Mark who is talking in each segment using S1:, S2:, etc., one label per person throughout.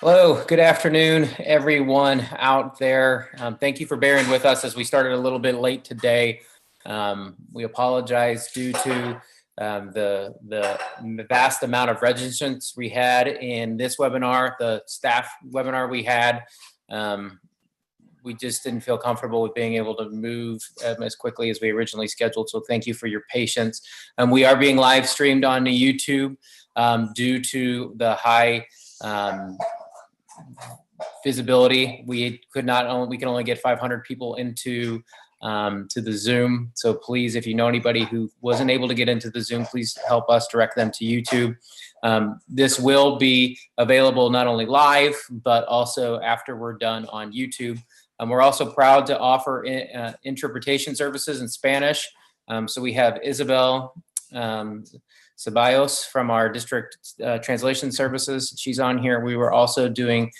S1: Hello, good afternoon, everyone out there. Thank you for bearing with us as we started a little bit late today. We apologize due to the vast amount of registrants we had in this webinar, the staff webinar we had. We just didn't feel comfortable with being able to move as quickly as we originally scheduled. So thank you for your patience. We are being live streamed on YouTube due to the high visibility. We can only get 500 people into to the Zoom. So please, if you know anybody who wasn't able to get into the Zoom, please help us direct them to YouTube. This will be available not only live, but also after we're done on YouTube. We're also proud to offer interpretation services in Spanish. So we have Isabel Ceballos from our district translation services. She's on here. We were also doing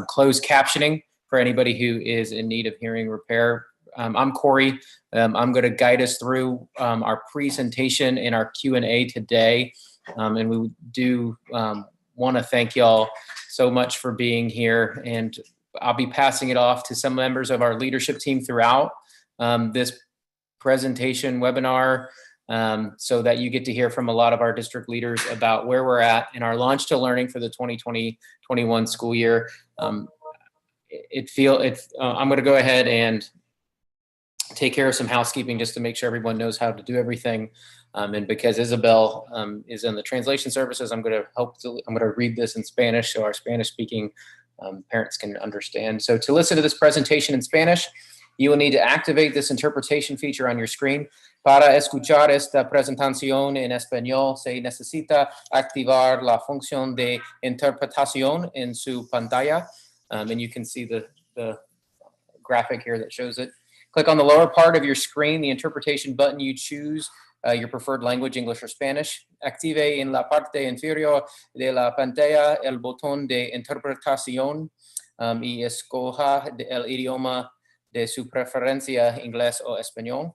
S1: closed captioning for anybody who is in need of hearing repair. I'm Corey. I'm going to guide us through our presentation and our Q&A today. And we do want to thank y'all so much for being here. And I'll be passing it off to some members of our leadership team throughout this presentation webinar, so that you get to hear from a lot of our district leaders about where we're at in our launch to learning for the 2020-21 school year. I'm going to go ahead and take care of some housekeeping just to make sure everyone knows how to do everything. And because Isabel is in the translation services, I'm going to read this in Spanish so our Spanish-speaking parents can understand. So to listen to this presentation in Spanish, you will need to activate this interpretation feature on your screen. Para escuchar esta presentación en español, se necesita activar la función de interpretación en su pantalla. And you can see the graphic here that shows it. Click on the lower part of your screen, the interpretation button. You choose your preferred language, English or Spanish. Active en la parte inferior de la pantalla el botón de interpretación y escoja el idioma de su preferencia, inglés o español.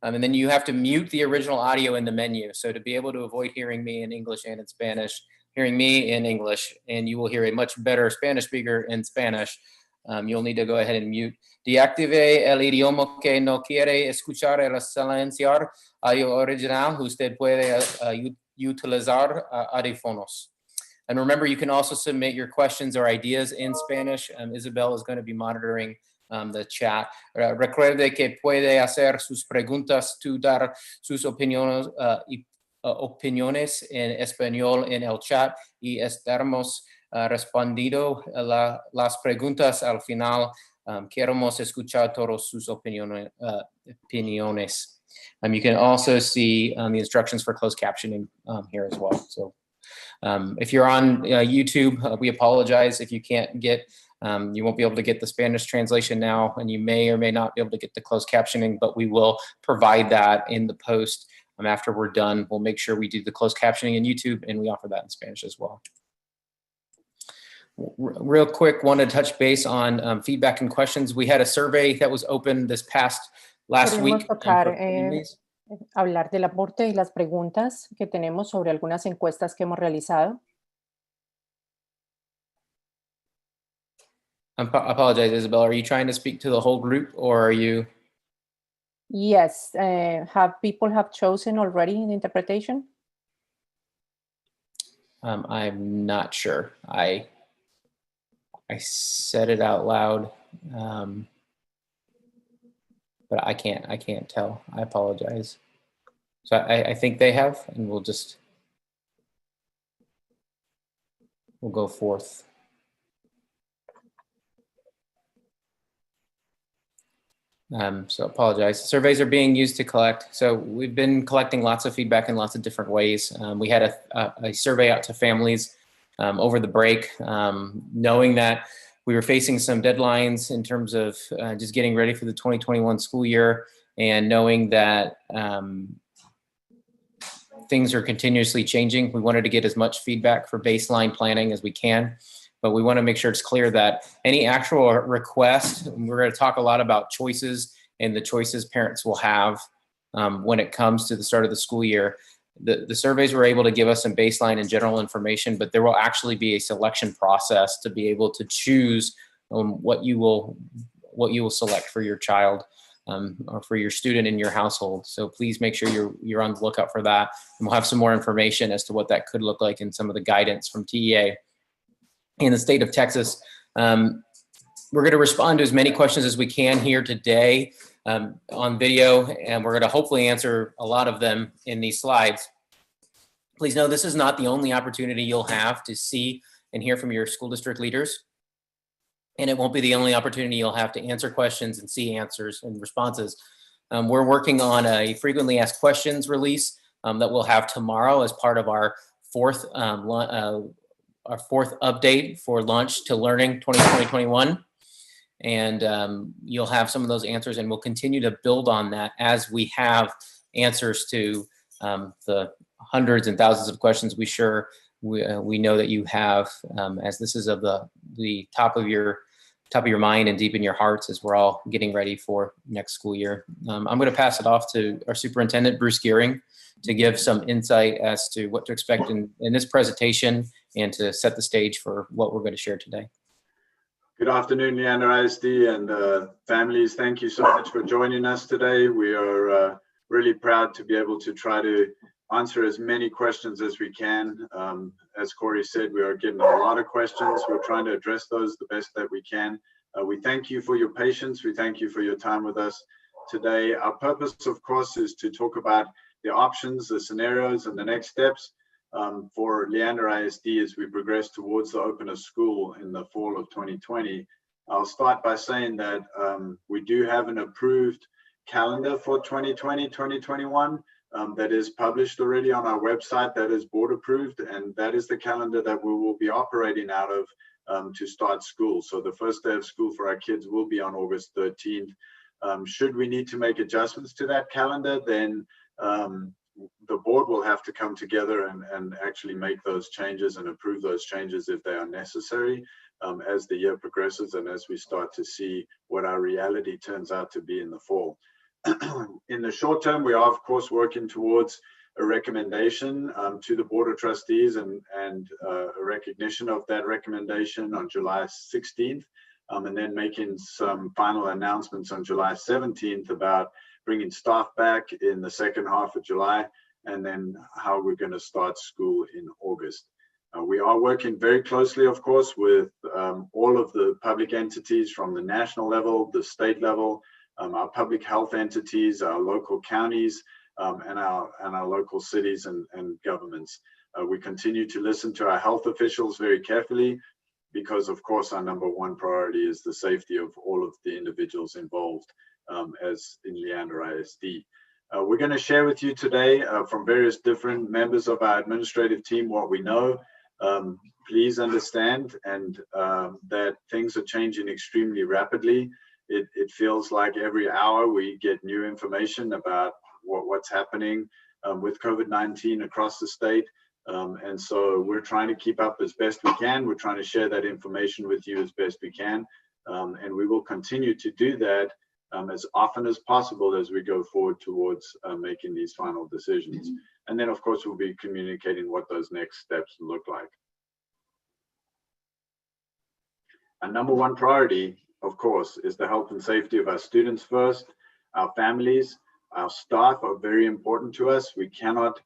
S1: And then you have to mute the original audio in the menu. So to be able to avoid hearing me in English and in Spanish, hearing me in English, and you will hear a much better Spanish speaker in Spanish, you'll need to go ahead and mute. Deactive el idioma que no quiere escuchar el silenciar audio original. Usted puede utilizar audífonos. And remember, you can also submit your questions or ideas in Spanish. Isabel is going to be monitoring the chat. Recuerde que puede hacer sus preguntas, dar sus opiniones, opiniones en español en el chat y estaremos respondiendo las preguntas al final. Queremos escuchar todas sus opiniones. You can also see the instructions for closed captioning here as well. So if you're on YouTube, we apologize if you can't get you won't be able to get the Spanish translation now, and you may or may not be able to get the closed captioning, but we will provide that in the post after we're done. We'll make sure we do the closed captioning in YouTube, and we offer that in Spanish as well. Real quick, want to touch base on feedback and questions. We had a survey that was open last week.
S2: Hablar del aporte y las preguntas que tenemos sobre algunas encuestas que hemos realizado.
S1: I apologize, Isabel. Are you trying to speak to the whole group, or are you?
S2: Yes. Have people chosen already in interpretation?
S1: I'm not sure. I said it out loud, but I can't tell. I apologize. So I think they have, and we'll go forth. So apologize. Surveys are being used to collect. So we've been collecting lots of feedback in lots of different ways. We had a survey out to families over the break, knowing that we were facing some deadlines in terms of just getting ready for the 2021 school year, and knowing that things are continuously changing. We wanted to get as much feedback for baseline planning as we can. But we want to make sure it's clear that any actual request, we're going to talk a lot about choices and the choices parents will have when it comes to the start of the school year. the surveys were able to give us some baseline and general information, but there will actually be a selection process to be able to choose what you will select for your child or for your student in your household. So please make sure you're on the lookout for that. And we'll have some more information as to what that could look like in some of the guidance from TEA. In the state of Texas, we're going to respond to as many questions as we can here today on video, and we're going to hopefully answer a lot of them in these slides. Please know this is not the only opportunity you'll have to see and hear from your school district leaders. And it won't be the only opportunity you'll have to answer questions and see answers and responses. We're working on a frequently asked questions release that we'll have tomorrow as part of our fourth update for Launch to Learning 2020-21. And you'll have some of those answers, and we'll continue to build on that as we have answers to the hundreds and thousands of questions we know that you have, as this is of the top of your mind and deep in your hearts as we're all getting ready for next school year. I'm going to pass it off to our superintendent, Bruce Gearing, to give some insight as to what to expect in this presentation and to set the stage for what we're going to share today.
S3: Good afternoon, Leander ISD and families. Thank you so much for joining us today. We are really proud to be able to try to answer as many questions as we can. As Corey said, we are getting a lot of questions. We're trying to address those the best that we can. We thank you for your patience. We thank you for your time with us today. Our purpose, of course, is to talk about the options, the scenarios, and the next steps for Leander ISD as we progress towards the open of school in the fall of 2020. I'll start by saying that we do have an approved calendar for 2020-2021 that is published already on our website, that is board approved, and that is the calendar that we will be operating out of to start school. So the first day of school for our kids will be on August 13th. Should we need to make adjustments to that calendar, then the board will have to come together and actually make those changes and approve those changes if they are necessary as the year progresses and as we start to see what our reality turns out to be in the fall. In the short term, we are, of course, working towards a recommendation to the Board of Trustees and a recognition of that recommendation on July 16th, and then making some final announcements on July 17th about bringing staff back in the second half of July, and then how we're going to start school in August. We are working very closely, of course, with all of the public entities from the national level, the state level, our public health entities, our local counties, and our local cities and governments. We continue to listen to our health officials very carefully because, of course, our number one priority is the safety of all of the individuals involved as in Leander ISD. We're going to share with you today from various different members of our administrative team what we know. Please understand that things are changing extremely rapidly. It feels like every hour we get new information about what's happening with COVID-19 across the state. And so we're trying to keep up as best we can. We're trying to share that information with you as best we can. And we will continue to do that as often as possible as we go forward towards making these final decisions. And then, of course, we'll be communicating what those next steps look like. Our number one priority, of course, is the health and safety of our students first. Our families, our staff are very important to us. We cannot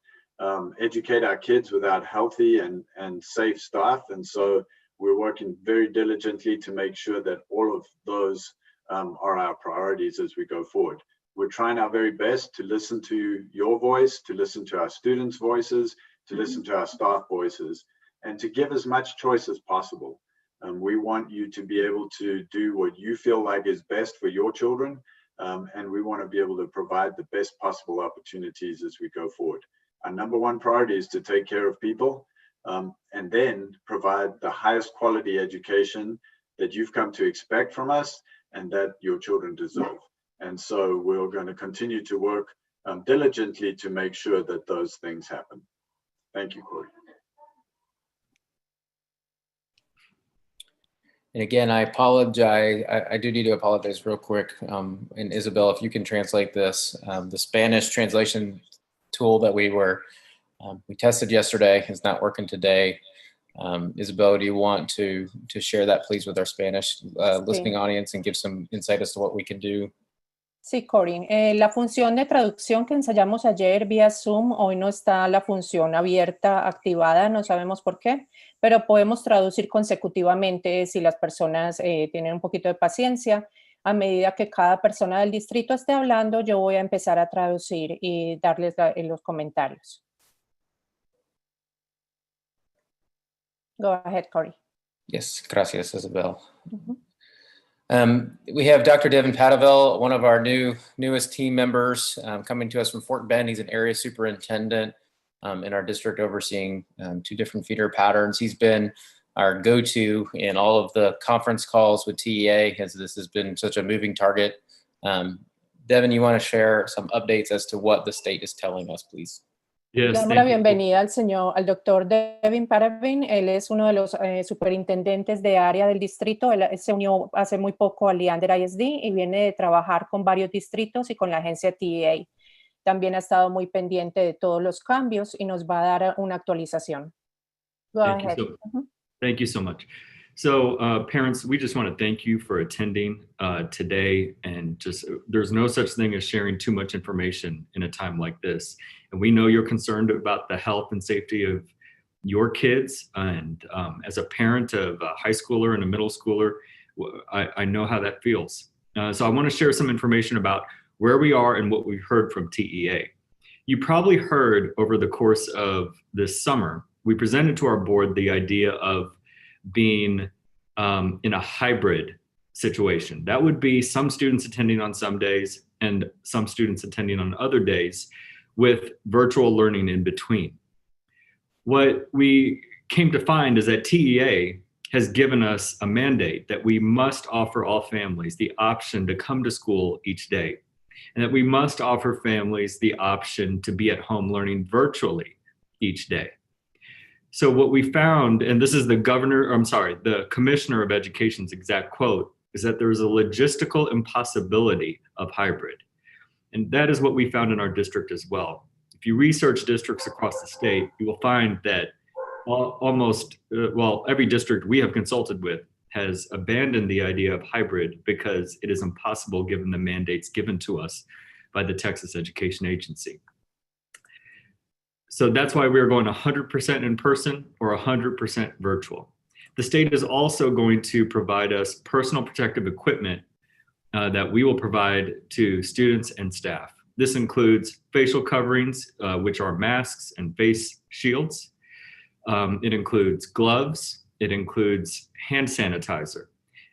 S3: educate our kids without healthy and safe staff. And so we're working very diligently to make sure that all of those are our priorities as we go forward. We're trying our very best to listen to your voice, to listen to our students' voices, to listen to our staff voices, and to give as much choice as possible. We want you to be able to do what you feel like is best for your children, and we want to be able to provide the best possible opportunities as we go forward. Our number one priority is to take care of people and then provide the highest quality education that you've come to expect from us and that your children deserve. And so we're going to continue to work diligently to make sure that those things happen. Thank you, Corey.
S1: And again, I apologize. I do need to apologize real quick. And Isabel, if you can translate this, the Spanish translation tool that we were We tested yesterday, it's not working today. Isabel, do you want to share that please with our Spanish listening audience and give some insight as to what we can do?
S2: Sí, Cory. La función de traducción que ensayamos ayer vía Zoom, hoy no está la función abierta, activada, no sabemos por qué, pero podemos traducir consecutivamente si las personas tienen un poquito de paciencia. A medida que cada persona del distrito esté hablando, yo voy a empezar a traducir y darles los comentarios. Go ahead, Cory.
S1: Yes, gracias, Isabel.
S2: Mhm.
S1: We have Dr. Devin Padaville, one of our newest team members, coming to us from Fort Bend. He's an area superintendent in our district, overseeing 2 different feeder patterns. He's been our go-to in all of the conference calls with TEA, as this has been such a moving target. Devin, you want to share some updates as to what the state is telling us, please?
S2: Le
S4: Yes,
S2: damos la
S4: thank you.
S2: bienvenida al doctor Devin Paravin. Él es uno de los superintendentes de área del distrito. Él se unió hace muy poco al Leander ISD y viene de trabajar con varios distritos y con la agencia TEA. También ha estado muy pendiente de todos los cambios y nos va a dar una actualización. Go
S4: Thank you
S2: ahead.
S4: so- Thank you so much. So parents, we just want to thank you for attending today, and just there's no such thing as sharing too much information in a time like this. And we know you're concerned about the health and safety of your kids. And as a parent of a high schooler and a middle schooler, I know how that feels. So I want to share some information about where we are and what we've heard from TEA. You probably heard over the course of this summer, we presented to our board the idea of being in a hybrid situation. That would be some students attending on some days and some students attending on other days, with virtual learning in between. What we came to find is that TEA has given us a mandate that we must offer all families the option to come to school each day, and that we must offer families the option to be at home learning virtually each day. So what we found, and this is the Commissioner of Education's exact quote, is that there is a logistical impossibility of hybrid. And that is what we found in our district as well. If you research districts across the state, you will find that every district we have consulted with has abandoned the idea of hybrid because it is impossible given the mandates given to us by the Texas Education Agency. So that's why we're going 100% in person or 100% virtual. The state is also going to provide us personal protective equipment that we will provide to students and staff. This includes facial coverings, which are masks and face shields. It includes gloves. It includes hand sanitizer.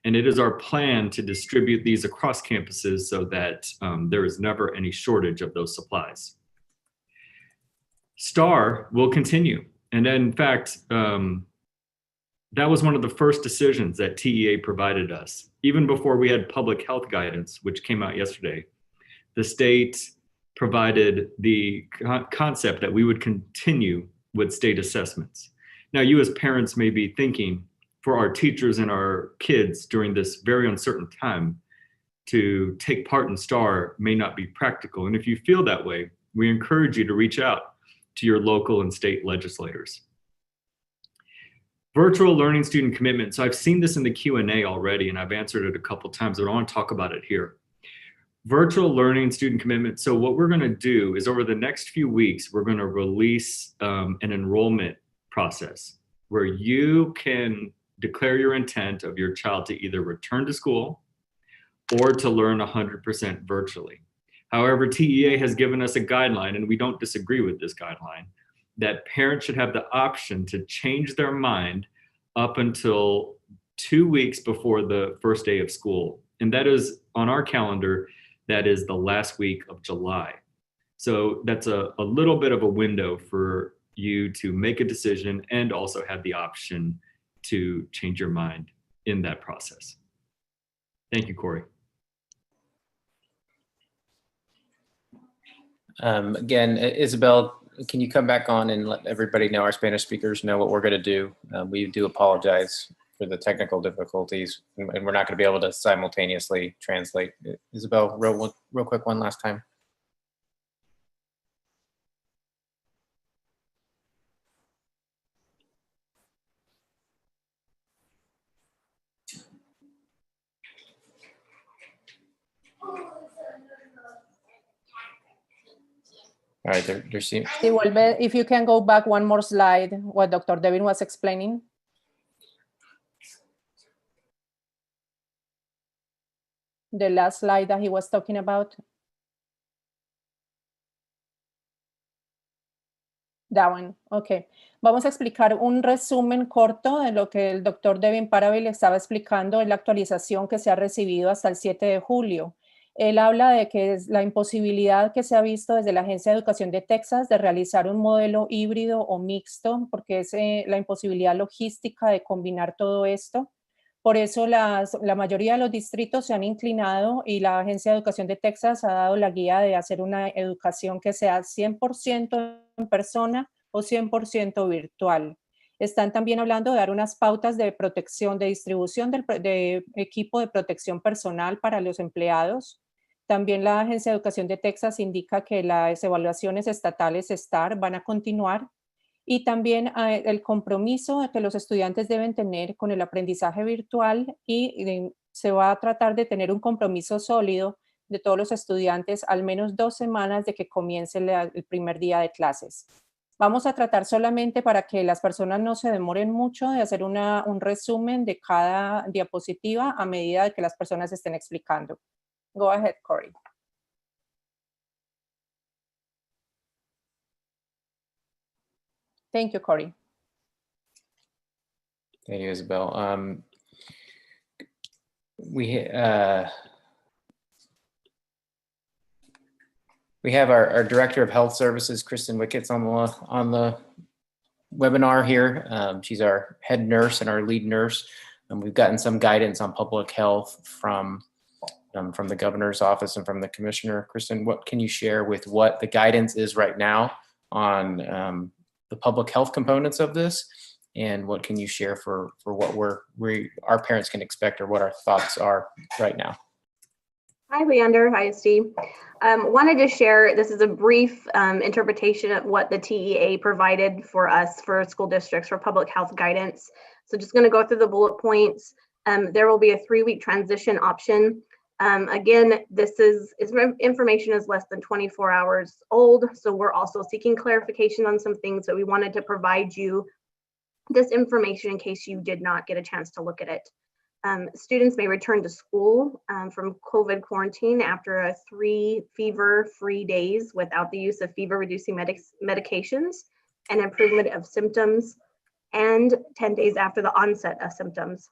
S4: And it is our plan to distribute these across campuses so that there is never any shortage of those supplies. STAR will continue. And in fact, that was one of the first decisions that TEA provided us. Even before we had public health guidance, which came out yesterday, the state provided the concept that we would continue with state assessments. Now, you as parents may be thinking, for our teachers and our kids during this very uncertain time, to take part in STAR may not be practical. And if you feel that way, we encourage you to reach out to your local and state legislators. Virtual learning student commitment. So I've seen this in the Q&A already, and I've answered it a couple times, but I want to talk about it here. Virtual learning student commitment. So what we're going to do is over the next few weeks, we're going to release an enrollment process where you can declare your intent of your child to either return to school or to learn 100% virtually. However, TEA has given us a guideline, and we don't disagree with this guideline, that parents should have the option to change their mind up until 2 weeks before the first day of school. And that is on our calendar, that is the last week of July. So that's a little bit of a window for you to make a decision and also have the option to change your mind in that process. Thank you, Corey.
S1: Again, Isabel, can you come back on and let everybody know, our Spanish speakers know what we're going to do? We do apologize for the technical difficulties, and we're not going to be able to simultaneously translate. Isabel, real quick, one last time. All right, they're seeing.
S2: Si vuelve, if you can go back one more slide, what Dr. Devin was explaining. The last slide that he was talking about. That one, ok. Vamos a explicar un resumen corto de lo que el doctor Devin Paraville estaba explicando en la actualización que se ha recibido hasta el 7 de julio. Él habla de que es la imposibilidad que se ha visto desde la Agencia de Educación de Texas de realizar un modelo híbrido o mixto, porque es la imposibilidad logística de combinar todo esto. Por eso la mayoría de los distritos se han inclinado y la Agencia de Educación de Texas ha dado la guía de hacer una educación que sea 100% en persona o 100% virtual. Están también hablando de dar unas pautas de protección, de distribución de equipo de protección personal para los empleados. También la Agencia de Educación de Texas indica que las evaluaciones estatales STAR van a continuar. Y también el compromiso que los estudiantes deben tener con el aprendizaje virtual y se va a tratar de tener un compromiso sólido de todos los estudiantes al menos 2 semanas de que comience el primer día de clases. Vamos a tratar solamente para que las personas no se demoren mucho de hacer un resumen de cada diapositiva a medida de que las personas estén explicando. Go ahead, Corey. Thank you, Corey.
S1: Thank you, Isabel. We have our Director of Health Services, Kristen Wickets, on the webinar here. She's our head nurse and our lead nurse. And we've gotten some guidance on public health from the governor's office and from the commissioner. Kristen, what can you share with what the guidance is right now on the public health components of this, and what can you share for what our parents can expect or what our thoughts are right now?
S5: Hi, Leander. Hi, Steve. Wanted to share, this is a brief interpretation of what the TEA provided for us for school districts for public health guidance. So just going to go through the bullet points. There will be a 3-week transition option. Again, information is less than 24 hours old, so we're also seeking clarification on some things that we wanted to provide you this information in case you did not get a chance to look at it. Students may return to school from COVID quarantine after 3 fever-free days without the use of fever-reducing medications and improvement of symptoms, and 10 days after the onset of symptoms.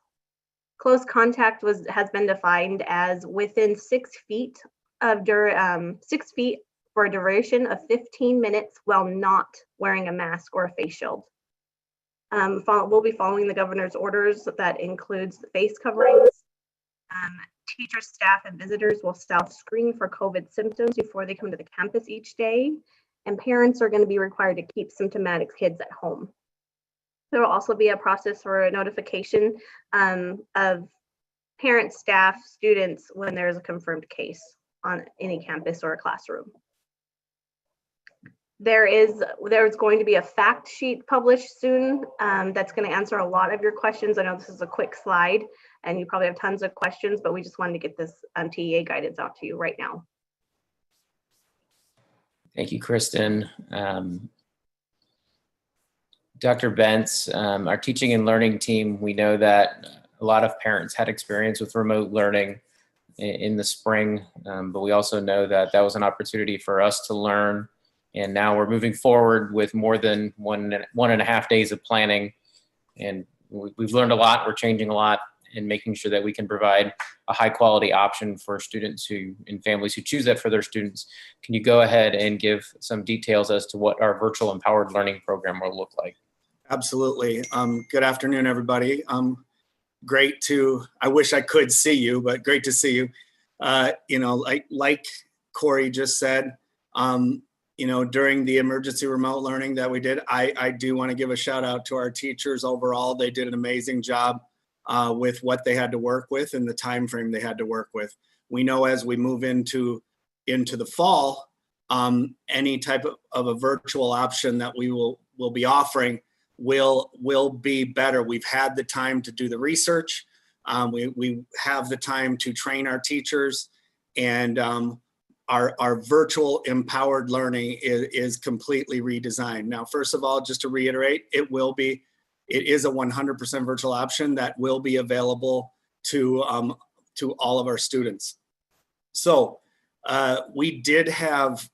S5: Close contact has been defined as within 6 feet for a duration of 15 minutes while not wearing a mask or a face shield. We'll be following the governor's orders. That includes face coverings. Teachers, staff, and visitors will self-screen for COVID symptoms before they come to the campus each day, and parents are going to be required to keep symptomatic kids at home. There will also be a process for a notification of parents, staff, students when there's a confirmed case on any campus or a classroom. There's going to be a fact sheet published soon that's going to answer a lot of your questions. I know this is a quick slide and you probably have tons of questions, but we just wanted to get this TEA guidance out to you right now.
S1: Thank you, Kristen. Dr. Bentz, our teaching and learning team, we know that a lot of parents had experience with remote learning in the spring, but we also know that that was an opportunity for us to learn. And now we're moving forward with more than one and a half days of planning. And we've learned a lot, we're changing a lot, and making sure that we can provide a high quality option for students and families who choose that for their students. Can you go ahead and give some details as to what our virtual empowered learning program will look like?
S6: Absolutely. Good afternoon, everybody. I wish I could see you, but great to see you. Like Corey just said, during the emergency remote learning that we did, I do want to give a shout out to our teachers overall. They did an amazing job with what they had to work with and the time frame they had to work with. We know as we move into the fall, any type of a virtual option that we will be offering will be better. We've had the time to do the research. We have the time to train our teachers, and our virtual empowered learning is completely redesigned. Now, first of all, just to reiterate, it is a 100% virtual option that will be available to all of our students. So we did have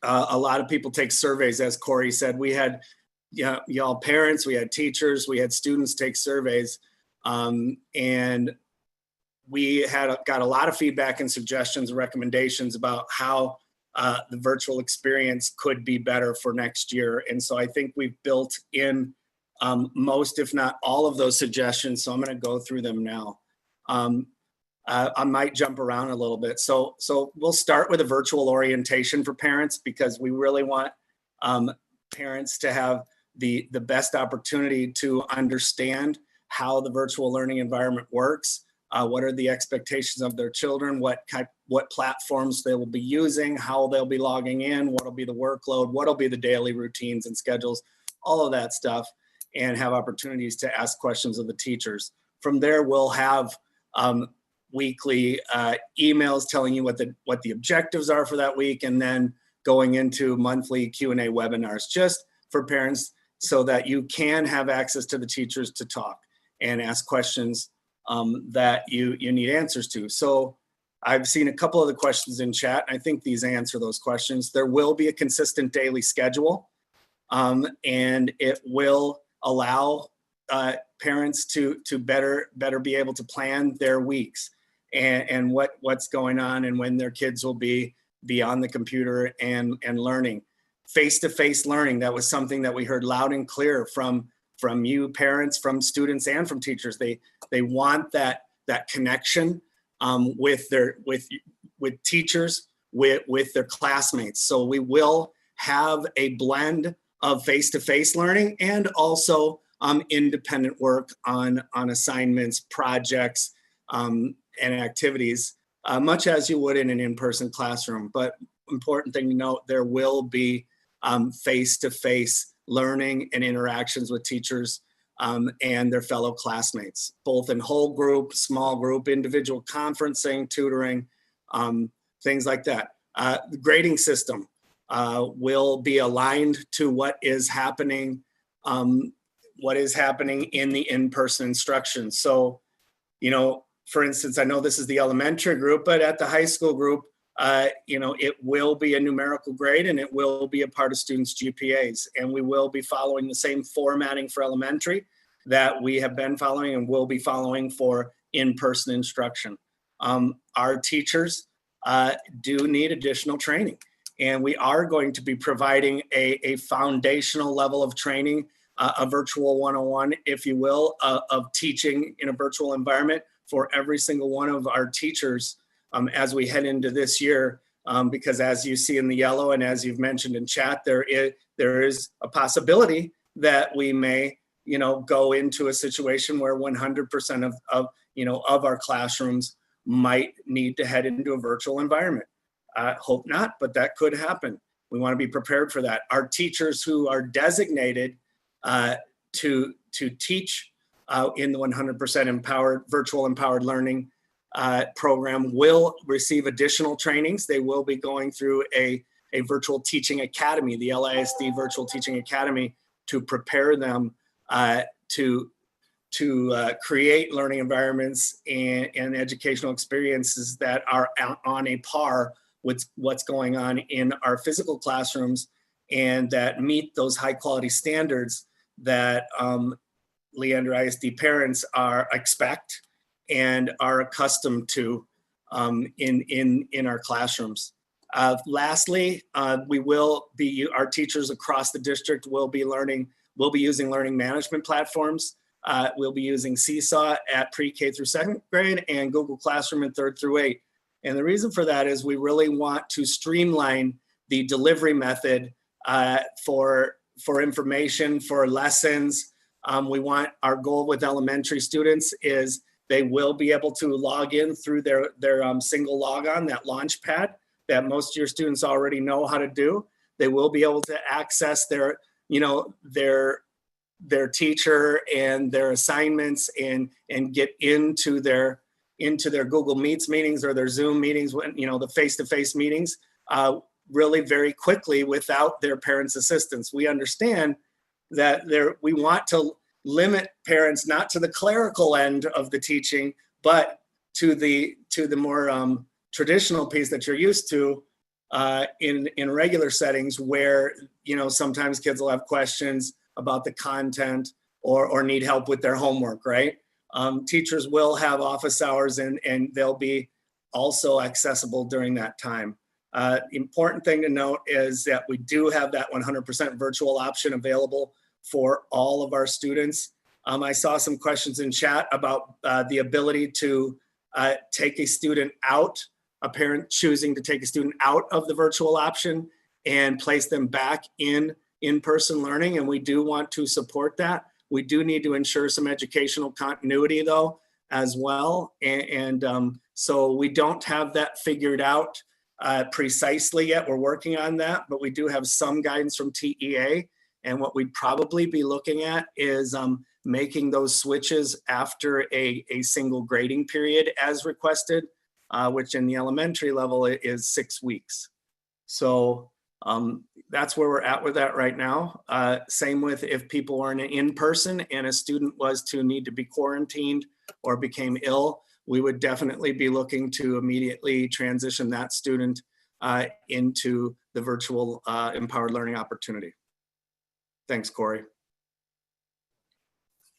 S6: a lot of people take surveys, as Corey said. We had y'all parents, we had teachers, we had students take surveys, and we got a lot of feedback and suggestions and recommendations about how the virtual experience could be better for next year. And so I think we've built in most, if not all of those suggestions. So I'm going to go through them now. I might jump around a little bit. So we'll start with a virtual orientation for parents, because we really want parents to have the best opportunity to understand how the virtual learning environment works. What are the expectations of their children? What platforms they will be using? How they'll be logging in? What will be the workload? What will be the daily routines and schedules? All of that stuff, and have opportunities to ask questions of the teachers. From there, we'll have weekly emails telling you what the objectives are for that week, and then going into monthly Q&A webinars just for parents, so that you can have access to the teachers to talk and ask questions that you need answers to. So I've seen a couple of the questions in chat. I think these answer those questions. There will be a consistent daily schedule, and it will allow parents to better be able to plan their weeks and what's going on and when their kids will be on the computer and learning. Face-to-face learning, that was something that we heard loud and clear from you parents, from students, and from teachers. They want that connection with teachers, with their classmates. So we will have a blend of face-to-face learning and also independent work on assignments, projects, and activities, much as you would in an in-person classroom. But important thing to note, there will be face-to-face learning and interactions with teachers and their fellow classmates, both in whole group, small group, individual conferencing, tutoring, things like that. The grading system will be aligned to what is happening in the in-person instruction. So, for instance, I know this is the elementary group, but at the high school group, it will be a numerical grade, and it will be a part of students' GPAs. And we will be following the same formatting for elementary that we have been following and will be following for in-person instruction. Our teachers do need additional training, and we are going to be providing a foundational level of training, a virtual 101, if you will, of teaching in a virtual environment for every single one of our teachers as we head into this year, because as you see in the yellow and as you've mentioned in chat, there is a possibility that we may, go into a situation where 100% of our classrooms might need to head into a virtual environment. Hope not, but that could happen. We want to be prepared for that. Our teachers who are designated to teach in the 100% virtual empowered learning program will receive additional trainings. They will be going through a virtual teaching academy, the LISD Virtual Teaching Academy, to prepare them to create learning environments and educational experiences that are on a par with what's going on in our physical classrooms, and that meet those high quality standards that Leander ISD parents expect and are accustomed to in our classrooms. Lastly, our teachers across the district will be using learning management platforms. We'll be using Seesaw at pre-K through second grade and Google Classroom in 3rd through 8th. And the reason for that is we really want to streamline the delivery method for information, for lessons. Our goal with elementary students is they will be able to log in through their single logon, that launch pad that most of your students already know how to do. They will be able to access their teacher and their assignments and get into their into their Google Meets meetings or their Zoom meetings, when, you know, the face-to-face meetings, really very quickly without their parents' assistance. We understand that we want to limit parents not to the clerical end of the teaching, but to the more traditional piece that you're used to in regular settings, where, you know, sometimes kids will have questions about the content or need help with their homework, right? Teachers will have office hours and they'll be also accessible during that time. Important thing to note is that we do have that 100% virtual option available for all of our students. I saw some questions in chat about the ability to take a student out, a parent choosing to take a student out of the virtual option and place them back in-person learning, and we do want to support that. We do need to ensure some educational continuity though as well, and so we don't have that figured out precisely yet. We're working on that, but we do have some guidance from TEA, and what we'd probably be looking at is making those switches after a single grading period as requested, which in the elementary level is 6 weeks. So that's where we're at with that right now. Same with if people were in person and a student was to need to be quarantined or became ill, we would definitely be looking to immediately transition that student into the virtual empowered learning opportunity. Thanks, Corey.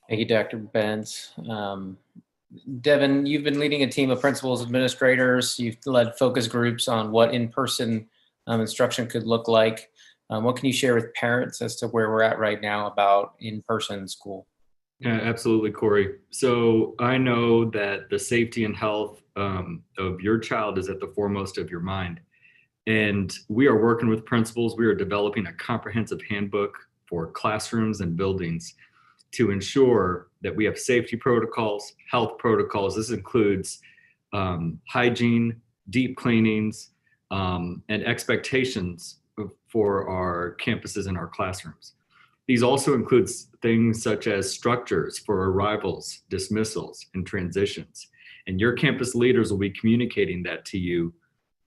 S1: Thank you, Dr. Benz. Devin, you've been leading a team of principals, administrators. You've led focus groups on what in-person instruction could look like. What can you share with parents as to where we're at right now about in-person school?
S4: Yeah, absolutely, Corey. So I know that the safety and health of your child is at the foremost of your mind. And we are working with principals. We are developing a comprehensive handbook for classrooms and buildings to ensure that we have safety protocols, health protocols. This includes hygiene, deep cleanings, and expectations for our campuses and our classrooms. These also include things such as structures for arrivals, dismissals, and transitions. And your campus leaders will be communicating that to you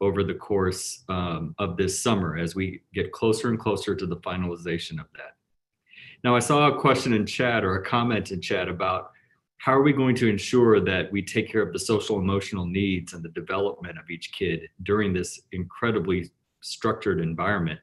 S4: over the course of this summer as we get closer and closer to the finalization of that. Now, I saw a question in chat or a comment in chat about how are we going to ensure that we take care of the social emotional needs and the development of each kid during this incredibly structured environment.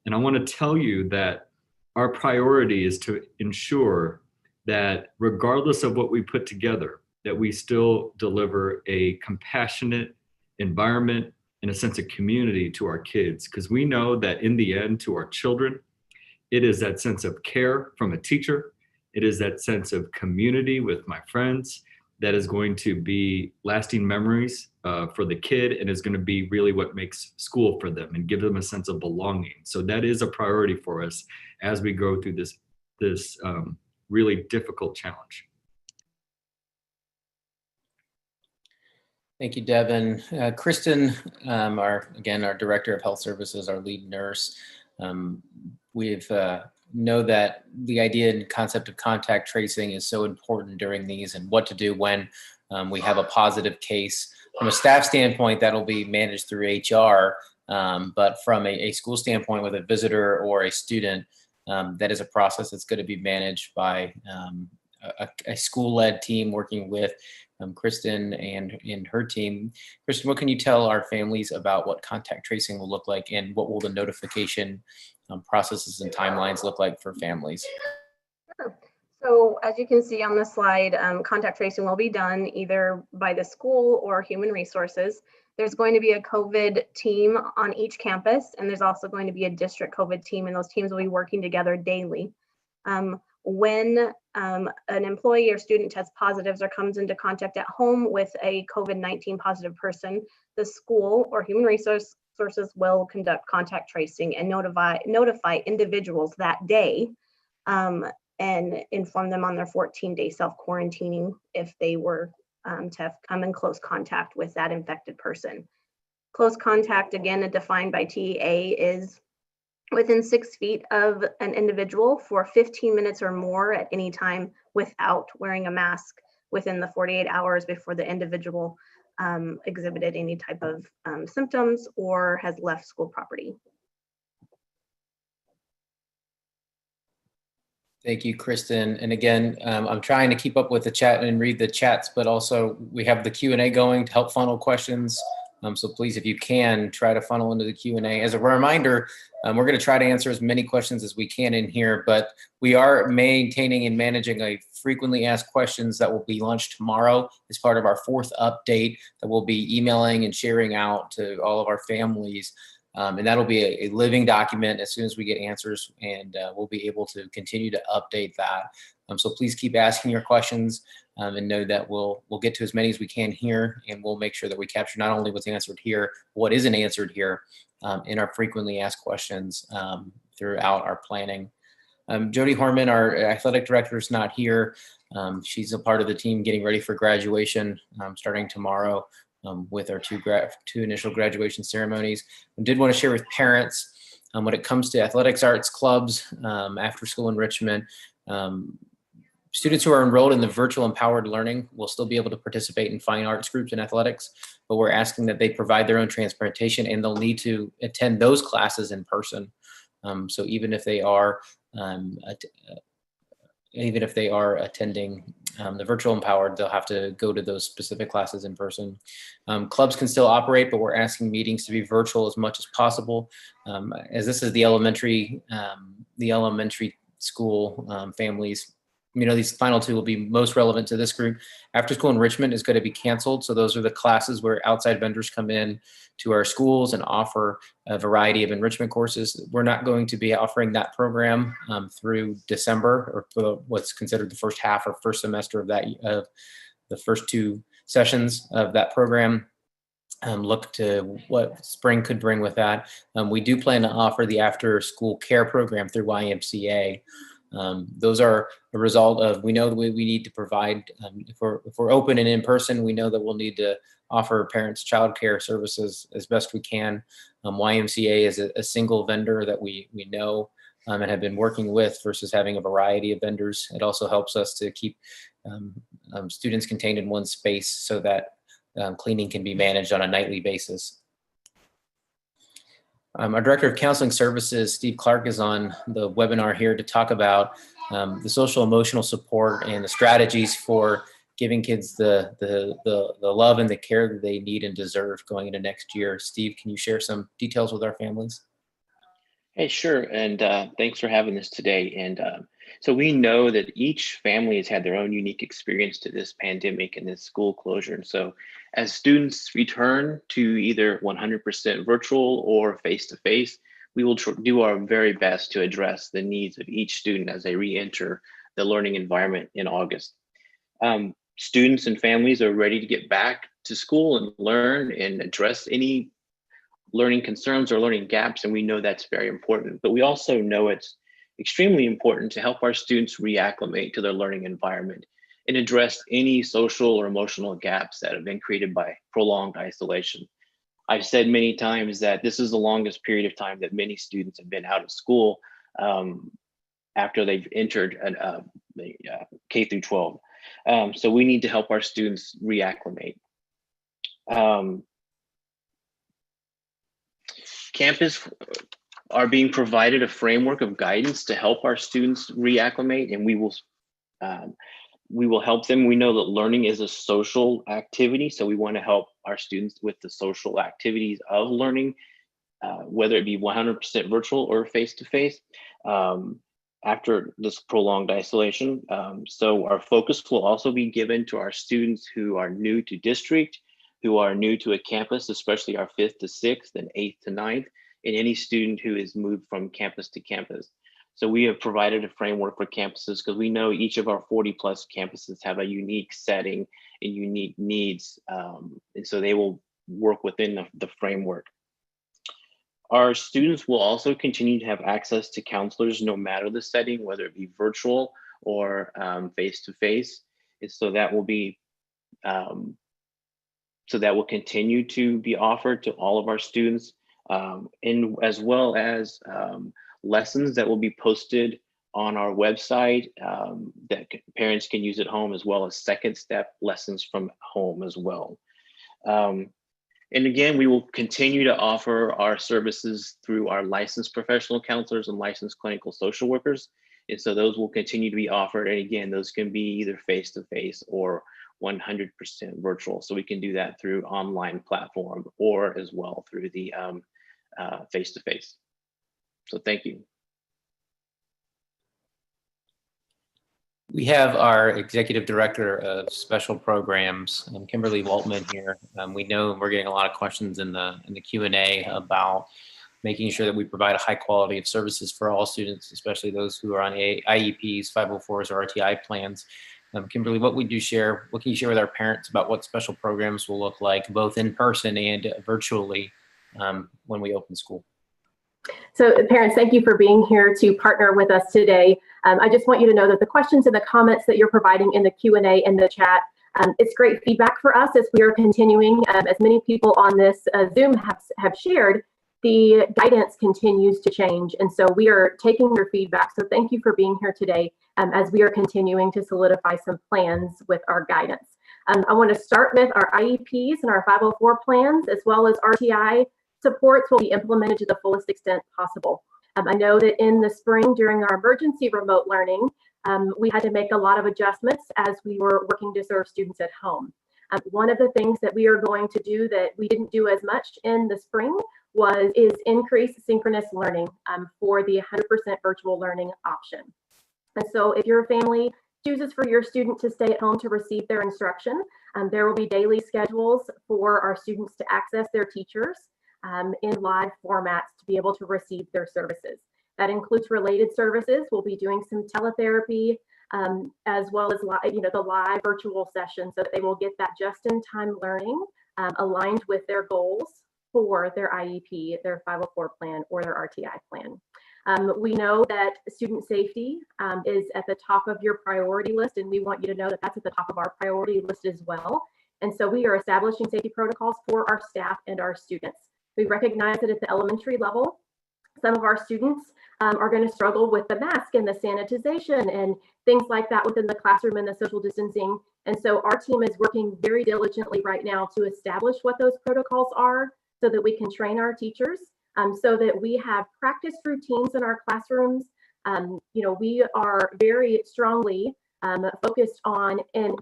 S4: And I want to tell you that our priority is to ensure that regardless of what we put together, that we still deliver a compassionate environment and a sense of community to our kids. Because we know that in the end, to our children, it is that sense of care from a teacher. It is that sense of community with my friends that is going to be lasting memories for the kid, and is going to be really what makes school for them and give them a sense of belonging. So that is a priority for us as we go through this really difficult challenge.
S1: Thank you, Devin. Kristen, our Director of Health Services, our lead nurse. We've know that the idea and concept of contact tracing is so important during these, and what to do when we have a positive case. From a staff standpoint, that'll be managed through HR, but from a school standpoint with a visitor or a student, that is a process that's going to be managed by a school-led team working with Kristen and her team. Kristen, what can you tell our families about what contact tracing will look like, and what will the notification processes and timelines look like for families?
S5: Sure. So as you can see on the slide, contact tracing will be done either by the school or human resources. There's going to be a COVID team on each campus, and there's also going to be a district COVID team, and those teams will be working together daily. When an employee or student tests positives or comes into contact at home with a COVID-19 positive person, the school or human resources will conduct contact tracing and notify individuals that day, and inform them on their 14-day self-quarantining if they were to have come in close contact with that infected person. Close contact, again, defined by TEA, is within 6 feet of an individual for 15 minutes or more at any time without wearing a mask, within the 48 hours before the individual exhibited any type of symptoms or has left school property.
S1: Thank you, Kristen. And again, I'm trying to keep up with the chat and read the chats, but also we have the Q&A going to help funnel questions. So please, if you can, try to funnel into the Q&A. As a reminder, we're going to try to answer as many questions as we can in here, but we are maintaining and managing a frequently asked questions that will be launched tomorrow as part of our 4th update that we'll be emailing and sharing out to all of our families. And that'll be a living document as soon as we get answers, and we'll be able to continue to update that. So please keep asking your questions and know that we'll get to as many as we can here, and we'll make sure that we capture not only what's answered here, what isn't answered here in our frequently asked questions throughout our planning. Jody Harmon, our athletic director, is not here. She's a part of the team getting ready for graduation starting tomorrow. With our two initial graduation ceremonies. I did want to share with parents when it comes to athletics, arts, clubs, after school enrichment, students who are enrolled in the virtual empowered learning will still be able to participate in fine arts groups and athletics, but we're asking that they provide their own transportation and they'll need to attend those classes in person. So even if they are attending the virtual empowered, they'll have to go to those specific classes in person. Clubs can still operate, but we're asking meetings to be virtual as much as possible. As this is the elementary school families, these final two will be most relevant to this group. After school enrichment is going to be canceled. So those are the classes where outside vendors come in to our schools and offer a variety of enrichment courses. We're not going to be offering that program through December, or for what's considered the first half or first semester of the first 2 sessions of that program. Look to what spring could bring with that. We do plan to offer the after school care program through YMCA. Those are a result of, we know that we need to provide, if we're open and in person, we know that we'll need to offer parents childcare services as best we can. YMCA is a single vendor that we know and have been working with versus having a variety of vendors. It also helps us to keep students contained in one space so that cleaning can be managed on a nightly basis. Our Director of Counseling Services, Steve Clark, is on the webinar here to talk about the social emotional support and the strategies for giving kids the love and the care that they need and deserve going into next year. Steve, can you share some details with our families?
S7: Hey, sure. And thanks for having this today. And so we know that each family has had their own unique experience to this pandemic and this school closure. And so as students return to either 100% virtual or face-to-face, we will do our very best to address the needs of each student as they re-enter the learning environment in August. Students and families are ready to get back to school and learn and address any learning concerns or learning gaps, and we know that's very important. But we also know it's extremely important to help our students reacclimate to their learning environment and address any social or emotional gaps that have been created by prolonged isolation. I've said many times that this is the longest period of time that many students have been out of school after they've entered K through 12. So we need to help our students reacclimate. Campus are being provided a framework of guidance to help our students reacclimate, and we will help them. We know that learning is a social activity, so we want to help our students with the social activities of learning, whether it be 100% virtual or face-to-face after this prolonged isolation. So our focus will also be given to our students who are new to district, who are new to a campus, especially our 5th to 6th and 8th to 9th, and any student who is moved from campus to campus. So we have provided a framework for campuses because we know each of our 40+ campuses have a unique setting and unique needs. And so they will work within the framework. Our students will also continue to have access to counselors no matter the setting, whether it be virtual or face-to-face. And so that will be so that will continue to be offered to all of our students, and as well as lessons that will be posted on our website that parents can use at home, as well as second step lessons from home as well. And again, we will continue to offer our services through our licensed professional counselors and licensed clinical social workers. And so those will continue to be offered. And again, those can be either face-to-face or 100% virtual. So we can do that through online platform or as well through the face-to-face. So thank you.
S1: We have our Executive Director of Special Programs, Kimberly Waltman here. We know we're getting a lot of questions in the Q&A about making sure that we provide a high quality of services for all students, especially those who are on IEPs, 504s, or RTI plans. Kimberly, what can you share with our parents about what special programs will look like, both in person and virtually, when we open school?
S8: So parents, thank you for being here to partner with us today. I just want you to know that the questions and the comments that you're providing in the Q&A and the chat, it's great feedback for us as we are continuing. As many people on this Zoom have shared, the guidance continues to change. And so we are taking your feedback. So thank you for being here today as we are continuing to solidify some plans with our guidance. I want to start with our IEPs and our 504 plans, as well as RTI supports will be implemented to the fullest extent possible. I know that in the spring during our emergency remote learning, we had to make a lot of adjustments as we were working to serve students at home. One of the things that we are going to do that we didn't do as much in the spring is increase synchronous learning for the 100% virtual learning option. And so if your family chooses for your student to stay at home to receive their instruction, there will be daily schedules for our students to access their teachers in live formats to be able to receive their services. That includes related services. We'll be doing some teletherapy as well as the live virtual sessions so that they will get that just-in-time learning aligned with their goals for their IEP, their 504 plan, or their RTI plan. We know that student safety is at the top of your priority list, and we want you to know that that's at the top of our priority list as well. And so we are establishing safety protocols for our staff and our students. We recognize that at the elementary level, some of our students are going to struggle with the mask and the sanitization and things like that within the classroom and the social distancing. And so our team is working very diligently right now to establish what those protocols are so that we can train our teachers, so that we have practice routines in our classrooms. We are very strongly focused on and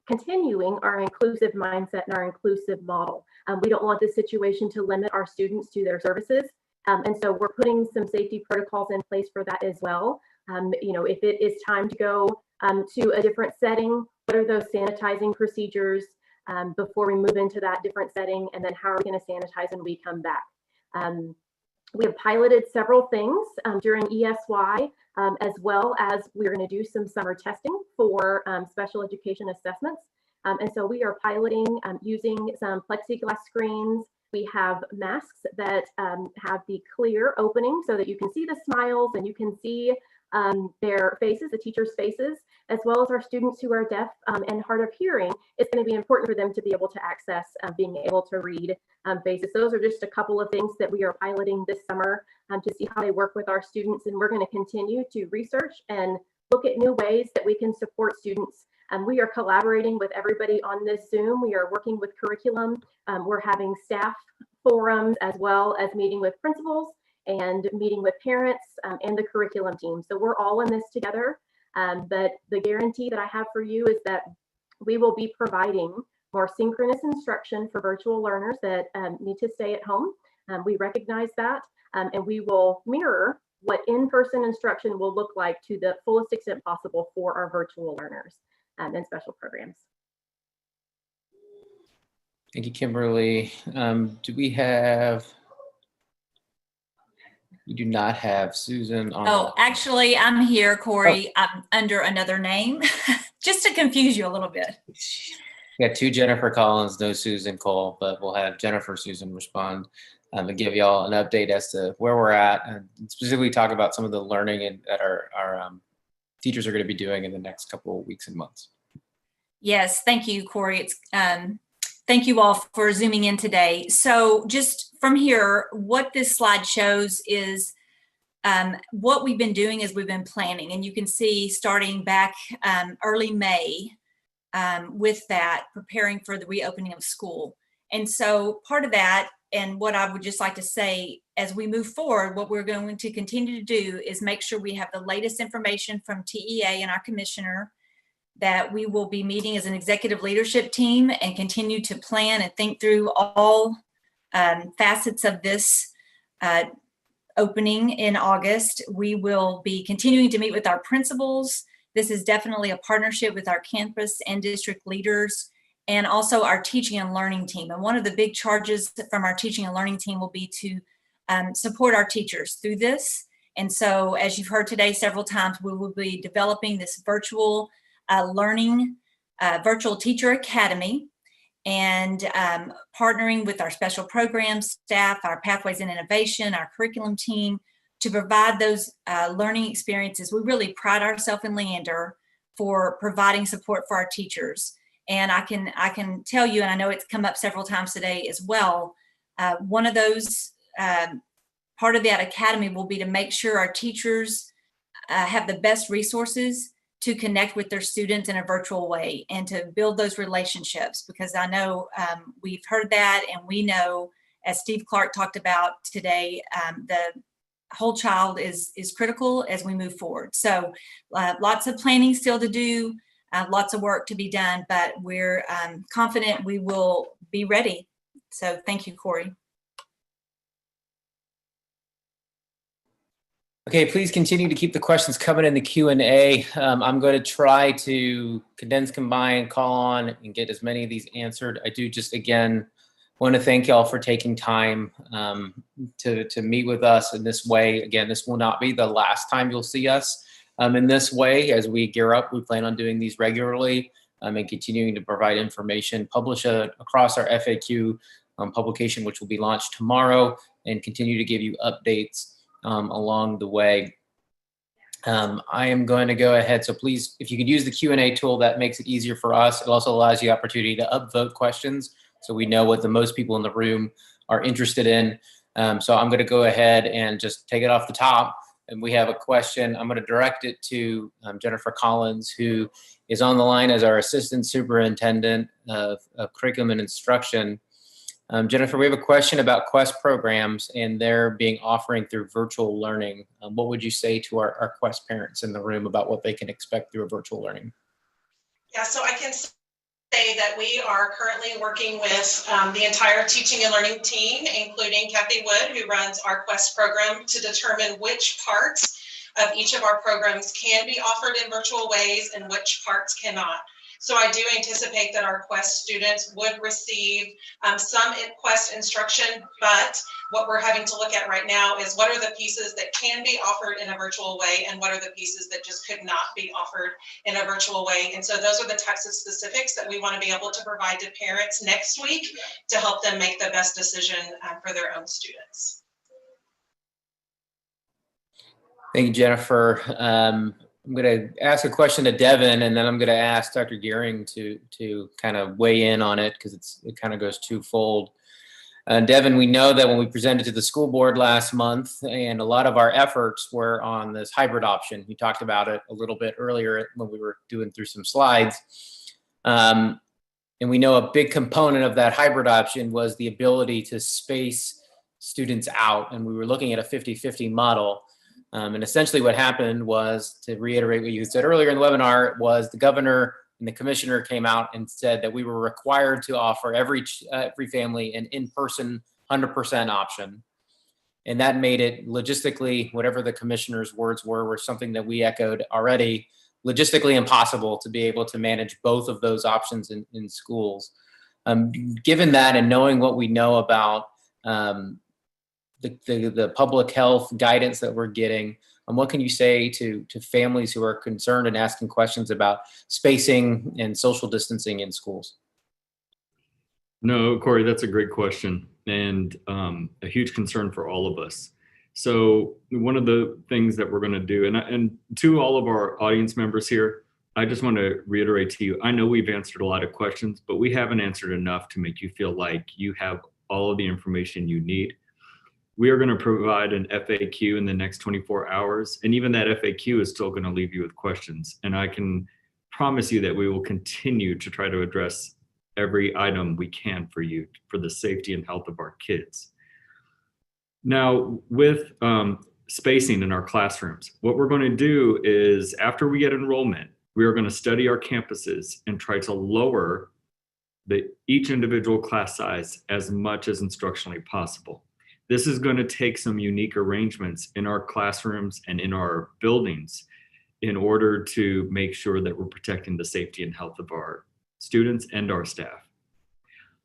S8: continuing our inclusive mindset and our inclusive model. We don't want this situation to limit our students to their services. And so we're putting some safety protocols in place for that as well. If it is time to go to a different setting, what are those sanitizing procedures before we move into that different setting? And then how are we going to sanitize when we come back? We have piloted several things during ESY, as well as we're going to do some summer testing for special education assessments. And so we are piloting using some plexiglass screens. We have masks that have the clear opening so that you can see the smiles and you can see their faces, the teachers' faces, as well as our students who are deaf and hard of hearing. It's going to be important for them to be able to access being able to read faces. Those are just a couple of things that we are piloting this summer to see how they work with our students. And we're going to continue to research and look at new ways that we can support students. We are collaborating with everybody on this Zoom. We are working with curriculum. We're having staff forums as well as meeting with principals and meeting with parents and the curriculum team. So we're all in this together. But the guarantee that I have for you is that we will be providing more synchronous instruction for virtual learners that need to stay at home. We recognize that, and we will mirror what in-person instruction will look like to the fullest extent possible for our virtual learners and special programs.
S1: Thank you, Kimberly. We do not have Susan on.
S9: Oh, actually, I'm here, Corey. I'm under another name, just to confuse you a little bit.
S1: We got two Jennifer Collins, no Susan Cole, but we'll have Jennifer Susan respond and give y'all an update as to where we're at and specifically talk about some of the learning that our teachers are going to be doing in the next couple of weeks and months.
S9: Yes, thank you, Corey. Thank you all for zooming in today. So just from here, what this slide shows is what we've been doing is we've been planning, and you can see starting back early May with that, preparing for the reopening of school. And so part of that, and what I would just like to say as we move forward, what we're going to continue to do is make sure we have the latest information from TEA and our commissioner, that we will be meeting as an executive leadership team and continue to plan and think through all facets of this opening in August. We will be continuing to meet with our principals. This is definitely a partnership with our campus and district leaders, and also our teaching and learning team. And one of the big charges from our teaching and learning team will be to support our teachers through this. And so, as you've heard today several times, we will be developing this virtual learning, virtual teacher academy, and partnering with our special programs staff, our Pathways in Innovation, our curriculum team, to provide those learning experiences. We really pride ourselves in Leander for providing support for our teachers. And I can tell you, and I know it's come up several times today as well, one of those, part of that academy will be to make sure our teachers have the best resources to connect with their students in a virtual way and to build those relationships, because I know we've heard that, and we know, as Steve Clark talked about today, the whole child is critical as we move forward. So lots of planning still to do, lots of work to be done, but we're confident we will be ready. So thank you, Corey.
S1: Okay, please continue to keep the questions coming in the Q&A. I'm going to try to condense, combine, call on, and get as many of these answered. I do just, again, want to thank y'all for taking time to meet with us in this way. Again, this will not be the last time you'll see us in this way. As we gear up, we plan on doing these regularly and continuing to provide information, publish across our FAQ publication, which will be launched tomorrow, and continue to give you updates along the way. I am going to go ahead. So please, if you could use the Q&A tool, that makes it easier for us. It also allows you the opportunity to upvote questions, so we know what the most people in the room are interested in. So I'm going to go ahead and just take it off the top. And we have a question. I'm going to direct it to Jennifer Collins, who is on the line as our Assistant Superintendent of Curriculum and Instruction. Jennifer, we have a question about Quest programs and their being offering through virtual learning. What would you say to our Quest parents in the room about what they can expect through a virtual learning?
S10: Yeah, so I can say that we are currently working with the entire teaching and learning team, including Kathy Wood, who runs our Quest program, to determine which parts of each of our programs can be offered in virtual ways and which parts cannot. So I do anticipate that our Quest students would receive some Quest instruction, but what we're having to look at right now is what are the pieces that can be offered in a virtual way and what are the pieces that just could not be offered in a virtual way. And so those are the types of specifics that we want to be able to provide to parents next week to help them make the best decision for their own students.
S1: Thank you, Jennifer. I'm going to ask a question to Devin, and then I'm going to ask Dr. Gearing to kind of weigh in on it, because it kind of goes twofold. Devin, we know that when we presented to the school board last month, and a lot of our efforts were on this hybrid option. You talked about it a little bit earlier when we were doing through some slides. And we know a big component of that hybrid option was the ability to space students out, and we were looking at a 50-50 model. And essentially what happened was, to reiterate what you said earlier in the webinar, was the governor and the commissioner came out and said that we were required to offer every family an in-person 100% option. And that made it logistically, whatever the commissioner's words were something that we echoed already, logistically impossible to be able to manage both of those options in schools. Given that, and knowing what we know about the public health guidance that we're getting, what can you say to families who are concerned and asking questions about spacing and social distancing in schools?
S4: No, Corey, that's a great question, and a huge concern for all of us. So one of the things that we're going to do, and to all of our audience members here, I just want to reiterate to you, I know we've answered a lot of questions, but we haven't answered enough to make you feel like you have all of the information you need. We are going to provide an FAQ in the next 24 hours. And even that FAQ is still going to leave you with questions. And I can promise you that we will continue to try to address every item we can for you for the safety and health of our kids. Now, with spacing in our classrooms, what we're going to do is after we get enrollment, we are going to study our campuses and try to lower each individual class size as much as instructionally possible. This is going to take some unique arrangements in our classrooms and in our buildings in order to make sure that we're protecting the safety and health of our students and our staff.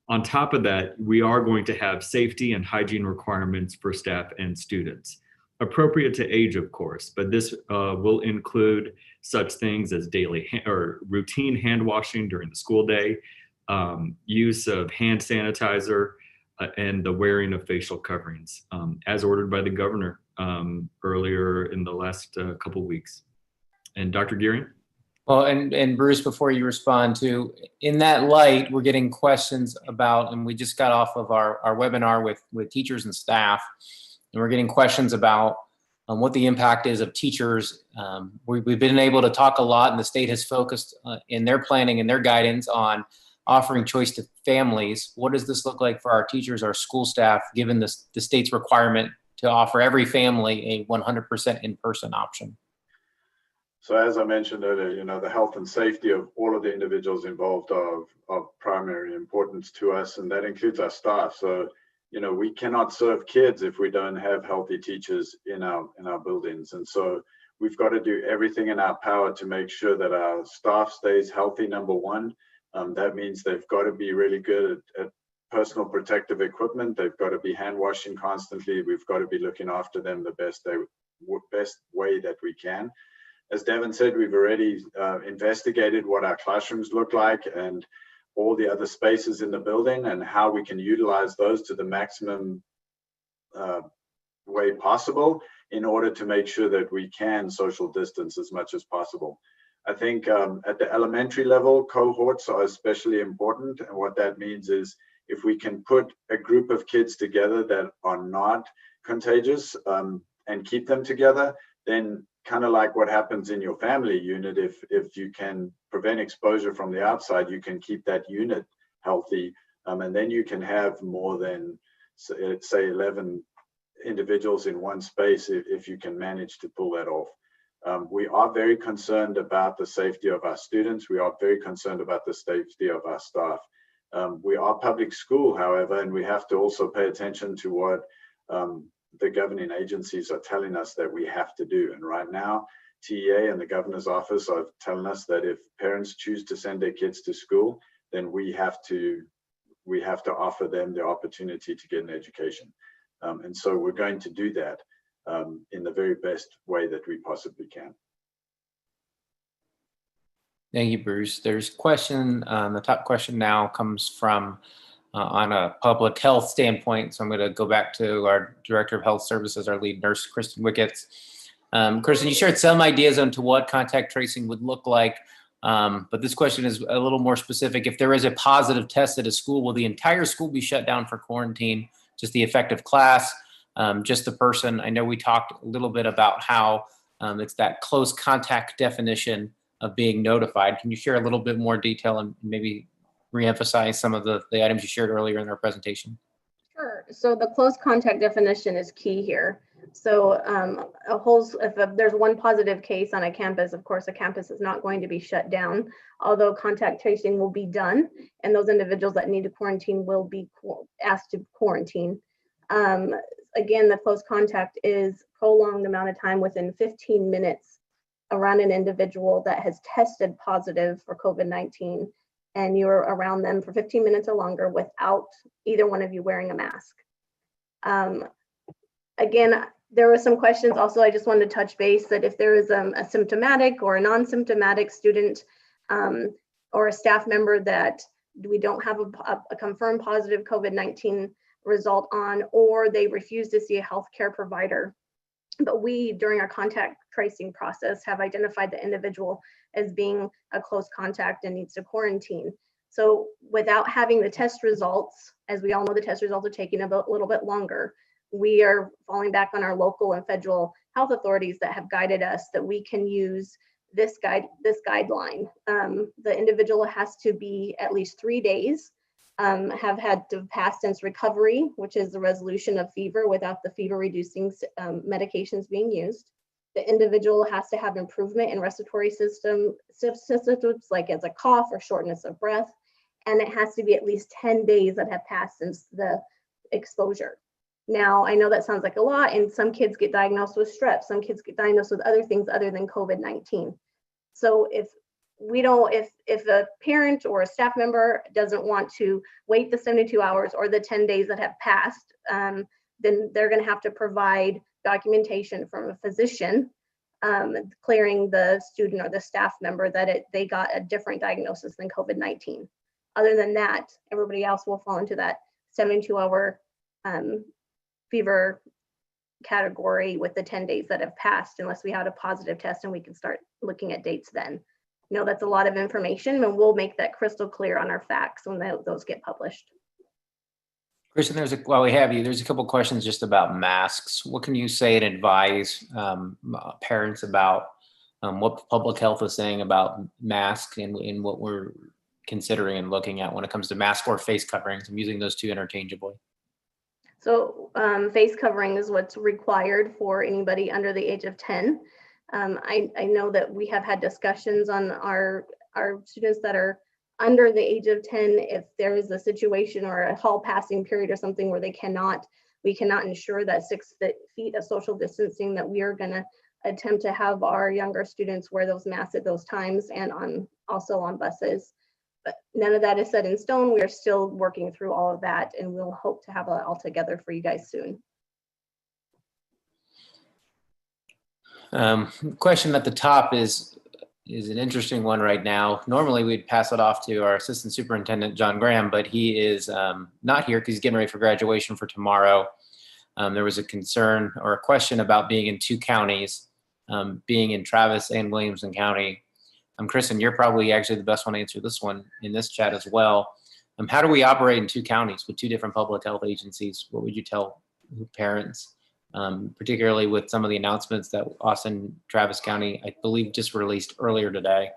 S4: On top of that, we are going to have safety and hygiene requirements for staff and students, appropriate to age, of course, but this will include such things as daily or routine hand washing during the school day, use of hand sanitizer, and the wearing of facial coverings, as ordered by the governor earlier in the last couple weeks. And Dr. Gearing?
S1: Well, and Bruce, before you respond to, in that light, we're getting questions about, and we just got off of our webinar with teachers and staff, and we're getting questions about what the impact is of teachers. We've been able to talk a lot, and the state has focused in their planning and their guidance on offering choice to families. What does this look like for our teachers, our school staff, given the state's requirement to offer every family a 100% in-person option?
S3: So as I mentioned earlier, the health and safety of all of the individuals involved are of primary importance to us, and that includes our staff. So, we cannot serve kids if we don't have healthy teachers in our buildings. And so we've got to do everything in our power to make sure that our staff stays healthy, number one. That means they've got to be really good at personal protective equipment. They've got to be hand washing constantly. We've got to be looking after them the best way that we can. As Devin said, we've already investigated what our classrooms look like and all the other spaces in the building and how we can utilize those to the maximum way possible in order to make sure that we can social distance as much as possible. I think at the elementary level, cohorts are especially important. And what that means is if we can put a group of kids together that are not contagious and keep them together, then kind of like what happens in your family unit, if you can prevent exposure from the outside, you can keep that unit healthy. And then you can have more than, say, 11 individuals in one space if you can manage to pull that off. We are very concerned about the safety of our students. We are very concerned about the safety of our staff. We are public school, however, and we have to also pay attention to what the governing agencies are telling us that we have to do. And right now, TEA and the governor's office are telling us that if parents choose to send their kids to school, then we have to offer them the opportunity to get an education. And so we're going to do that in the very best way that we possibly can.
S1: Thank you, Bruce. There's a question, the top question now comes from on a public health standpoint. So I'm going to go back to our Director of Health Services, our lead nurse, Kristen Wicketts. Kristen, you shared some ideas onto what contact tracing would look like, but this question is a little more specific. If there is a positive test at a school, will the entire school be shut down for quarantine? Just the effective class, just the person? I know we talked a little bit about how it's that close contact definition of being notified. Can you share a little bit more detail and maybe reemphasize some of the items you shared earlier in our presentation?
S5: Sure. So the close contact definition is key here. So if there's one positive case on a campus, of course, a campus is not going to be shut down, although contact tracing will be done, and those individuals that need to quarantine will be asked to quarantine. Again, the close contact is prolonged amount of time within 15 minutes around an individual that has tested positive for COVID-19, and you're around them for 15 minutes or longer without either one of you wearing a mask. Again, there were some questions also. I just wanted to touch base that if there is a symptomatic or a non-symptomatic student or a staff member that we don't have a confirmed positive COVID-19 result on, or they refuse to see a healthcare provider, but we, during our contact tracing process, have identified the individual as being a close contact and needs to quarantine. So without having the test results, as we all know, the test results are taking a little bit longer. we are falling back on our local and federal health authorities that have guided us that we can use this guideline. The individual has to be at least 3 days, have had to pass since recovery, which is the resolution of fever without the fever reducing medications being used. The individual has to have improvement in respiratory systems like as a cough or shortness of breath. And it has to be at least 10 days that have passed since the exposure. Now, I know that sounds like a lot, and some kids get diagnosed with strep, some kids get diagnosed with other things other than COVID-19. So if a parent or a staff member doesn't want to wait the 72 hours or the 10 days that have passed, then they're going to have to provide documentation from a physician clearing the student or the staff member that they got a different diagnosis than COVID-19. Other than that, everybody else will fall into that 72-hour fever category with the 10 days that have passed, unless we had a positive test and we can start looking at dates then. You know, that's a lot of information, and we'll make that crystal clear on our facts when those get published.
S1: Kristen, while we have you, there's a couple questions just about masks. What can you say and advise parents about what public health is saying about masks and what we're considering and looking at when it comes to mask or face coverings? I'm using those two interchangeably.
S5: So face covering is what's required for anybody under the age of 10. I know that we have had discussions on our students that are under the age of 10. If there is a situation or a hall passing period or something where we cannot ensure that 6 feet of social distancing, that we are going to attempt to have our younger students wear those masks at those times and also on buses. But none of that is set in stone. We are still working through all of that, and we'll hope to have it all together for you guys soon.
S1: Question at the top is an interesting one right now. Normally we'd pass it off to our assistant superintendent, John Graham, but he is not here because he's getting ready for graduation for tomorrow. There was a concern or a question about being in 2 counties, being in Travis and Williamson County. Kristen, you're probably actually the best one to answer this one in this chat as well. How do we operate in 2 counties with 2 different public health agencies? What would you tell parents, particularly with some of the announcements that Austin, Travis County, I believe, just released earlier today?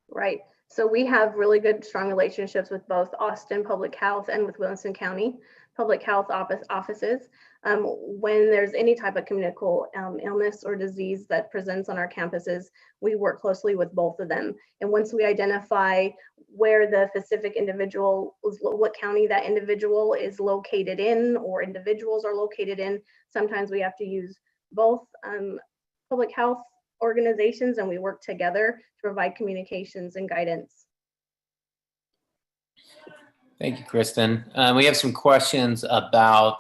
S5: Right. So we have really good, strong relationships with both Austin Public Health and with Williamson County Public Health offices. When there's any type of communicable illness or disease that presents on our campuses, we work closely with both of them. And once we identify where the specific individual, what county that individual is located in or individuals are located in, sometimes we have to use both public health organizations, and we work together to provide communications and guidance.
S1: Thank you, Kristen. We have some questions about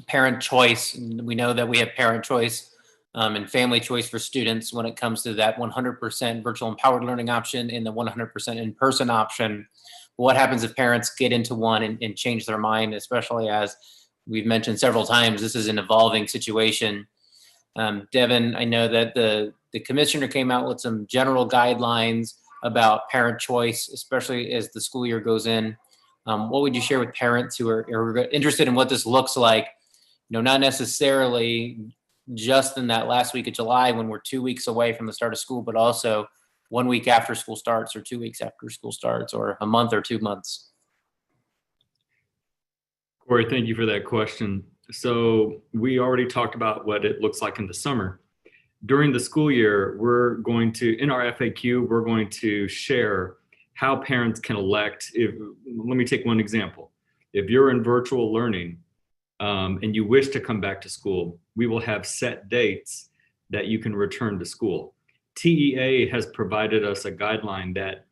S1: parent choice. We know that we have parent choice and family choice for students when it comes to that 100% virtual empowered learning option and the 100% in-person option. What happens if parents get into one and change their mind, especially as we've mentioned several times, this is an evolving situation. Devin, I know that the commissioner came out with some general guidelines about parent choice, especially as the school year goes in. What would you share with parents who are interested in what this looks like? Not necessarily just in that last week of July when we're 2 weeks away from the start of school, but also 1 week after school starts or 2 weeks after school starts or a month or 2 months.
S4: Corey, thank you for that question. So we already talked about what it looks like in the summer. During the school year, we're going to, in our FAQ, we're going to share how parents can elect. Let me take one example. If you're in virtual learning and you wish to come back to school, we will have set dates that you can return to school. TEA has provided us a guideline that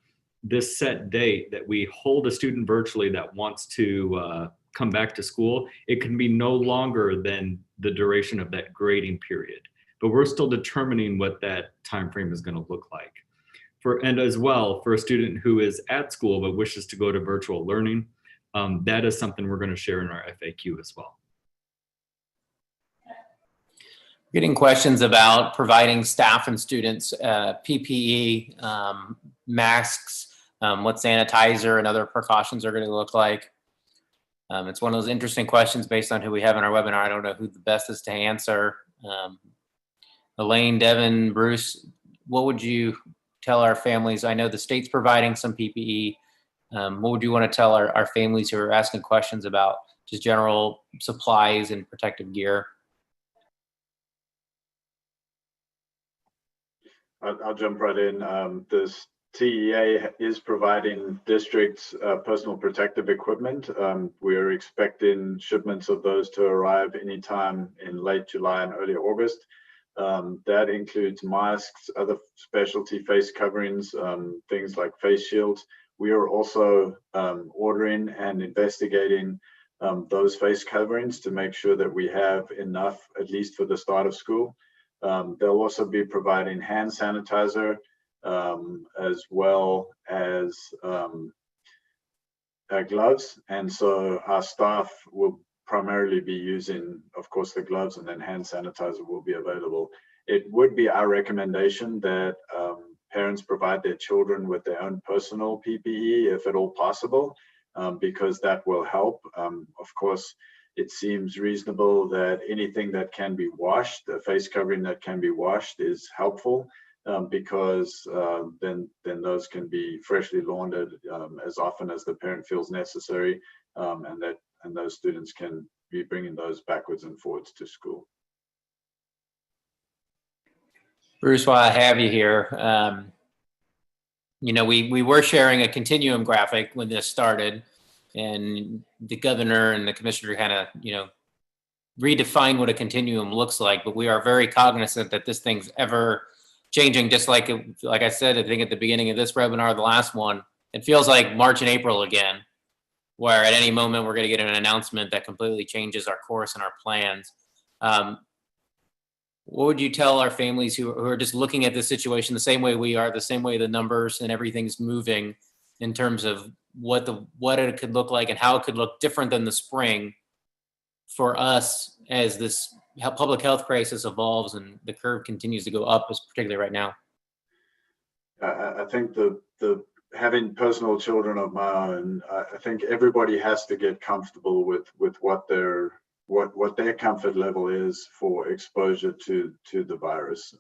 S4: this set date that we hold a student virtually that wants to come back to school, it can be no longer than the duration of that grading period. But we're still determining what that time frame is going to look like. And as well, for a student who is at school but wishes to go to virtual learning, that is something we're going to share in our FAQ as well.
S1: Getting questions about providing staff and students PPE, masks, what sanitizer and other precautions are going to look like. It's one of those interesting questions based on who we have in our webinar. I don't know who the best is to answer. Elaine, Devin, Bruce, what would you tell our families? I know the state's providing some PPE. What would you want to tell our families who are asking questions about just general supplies and protective gear?
S3: I'll jump right in. This TEA is providing districts personal protective equipment. We're expecting shipments of those to arrive anytime in late July and early August. That includes masks, other specialty face coverings, things like face shields. We are also ordering and investigating those face coverings to make sure that we have enough, at least for the start of school. They'll also be providing hand sanitizer as well as gloves. And so our staff will primarily be using, of course, the gloves, and then hand sanitizer will be available. It would be our recommendation that parents provide their children with their own personal PPE if at all possible, because that will help. Of course, it seems reasonable that anything that can be washed, the face covering that can be washed, is helpful, because then those can be freshly laundered as often as the parent feels necessary, and those students can be bringing those backwards and forwards to school.
S1: Bruce, while I have you here, you know, we were sharing a continuum graphic when this started, and the governor and the commissioner kind of, you know, redefined what a continuum looks like. But we are very cognizant that this thing's ever changing. Just like I said, I think at the beginning of this webinar, the last one, it feels like March and April again, where at any moment we're going to get an announcement that completely changes our course and our plans. What would you tell our families who are just looking at this situation the same way we are, the same way the numbers and everything's moving, in terms of what it could look like and how it could look different than the spring for us as this public health crisis evolves and the curve continues to go up, particularly right now?
S3: I think the having personal children of my own, I think everybody has to get comfortable with what their comfort level is for exposure to the virus.